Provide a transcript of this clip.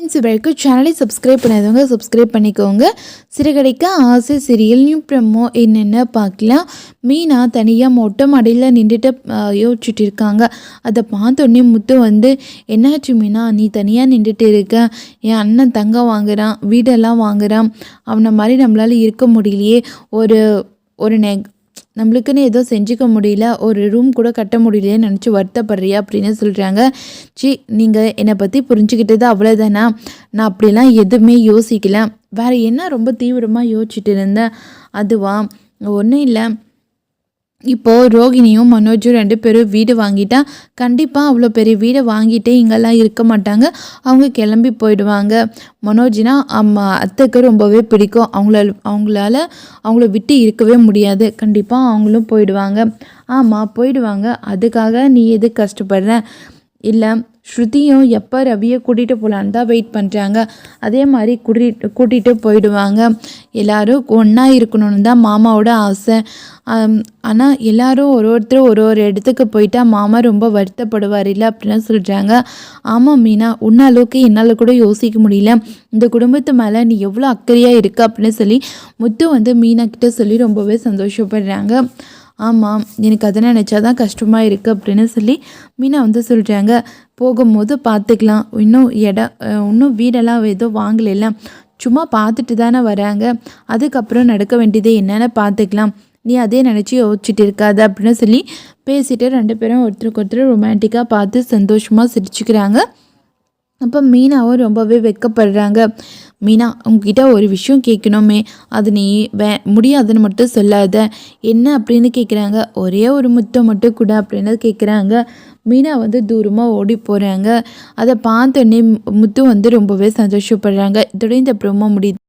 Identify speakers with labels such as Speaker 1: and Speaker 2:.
Speaker 1: இது வரைக்கும் சேனலை சப்ஸ்கிரைப் பண்ணாதவங்க சப்ஸ்கிரைப் பண்ணிக்கோங்க. சிறகடிக்க ஆசை சீரியல் நியூ ப்ரமோ என்னென்ன பார்க்கலாம். மீனா தனியாக மொட்டை மாடியில் நின்றுட்டு யோசிச்சுட்டு இருக்காங்க. அதை பார்த்தோன்னே முத்து வந்து, என்னாச்சு மீனா, நீ தனியாக நின்றுட்டு இருக்க, என் அண்ணன் தங்கம் வாங்குறான், வீடெல்லாம் வாங்குறான், அவனை மாதிரி நம்மளால் இருக்க முடியலையே, ஒரு ஒரு நம்மளுக்குன்னு ஏதோ செஞ்சுக்க முடியல, ஒரு ரூம் கூட கட்ட முடியலையே நினச்சி வருத்தப்படுறியா அப்படின்னு சொல்கிறாங்க. நீங்கள் என்னை பற்றி புரிஞ்சுக்கிட்டது அவ்வளோதானா? நான் அப்படிலாம் எதுவுமே யோசிக்கல. வேறு என்ன ரொம்ப தீவிரமாக யோசிச்சுட்டு இருந்தேன்? அதுவா, ஒன்றும் இல்லை. இப்போது ரோகிணியும் மனோஜும் 2 பேரும் வீடு வாங்கிட்டா கண்டிப்பாக அவ்வளோ பெரிய வீடை வாங்கிட்டே இங்கெல்லாம் இருக்க மாட்டாங்க. அவங்க கிளம்பி போயிடுவாங்க. மனோஜினா அத்தைக்கு ரொம்பவே பிடிக்கும். அவங்களால அவங்கள விட்டு இருக்கவே முடியாது. கண்டிப்பாக அவங்களும் போயிடுவாங்க. ஆமாம், போயிடுவாங்க. அதுக்காக நீ எது கஷ்டப்படுற? இல்லை, ஸ்ருதியும் எப்போ ரவியை கூட்டிகிட்டு போகலான்னு தான் வெயிட் பண்ணுறாங்க. அதே மாதிரி கூட்டிகிட்டு போயிடுவாங்க. எல்லோரும் ஒன்றா இருக்கணும்னு தான் மாமாவோட ஆசை. ஆனால் எல்லோரும் ஒருத்தர் ஒரு இடத்துக்கு போயிட்டா மாமா ரொம்ப வருத்தப்படுவார் இல்லை அப்படின்னு சொல்கிறாங்க. ஆமாம் மீனா, உன்ன அளவுக்கு என்னால் கூட யோசிக்க முடியல. இந்த குடும்பத்து மேலே நீ எவ்வளோ அக்கறையாக இருக்க அப்படின்னு சொல்லி முத்து வந்து மீனா கிட்ட சொல்லி ரொம்பவே சந்தோஷப்படுறாங்க. ஆமாம், எனக்கு அதை நினச்சா தான் கஷ்டமாக இருக்குது அப்படின்னு சொல்லி மீனா வந்து சொல்கிறாங்க. போகும்போது பார்த்துக்கலாம், இன்னும் வீடெல்லாம் ஏதோ வாங்கலாம், சும்மா பார்த்துட்டு தானே வராங்க, அதுக்கப்புறம் நடக்க வேண்டியது என்னென்னு பார்த்துக்கலாம், நீ அதே நினச்சி யோசிச்சுட்டு இருக்காது அப்படின்னு சொல்லி பேசிட்டு 2 பேரும் ஒருத்தருக்கு ஒருத்தர் ரொமான்டிக்காக பார்த்து சந்தோஷமாக சிரிச்சுக்கிறாங்க. அப்போ மீனாவும் ரொம்பவே வெட்கப்படுறாங்க. மீனா, உங்ககிட்ட ஒரு விஷயம் கேட்கணுமே, அது நீ முடியாதுன்னு மட்டும் சொல்லாத. என்ன அப்படின்னு கேட்குறாங்க. ஒரே ஒரு முத்தம் மட்டும் கூட அப்படின்னு கேட்குறாங்க. மீனா வந்து தூரமாக ஓடி போகிறாங்க. அதை பார்த்தோன்னே முத்து வந்து ரொம்பவே சந்தோஷப்படுறாங்க. இதோட இந்த ப்ரோமோ முடியுது.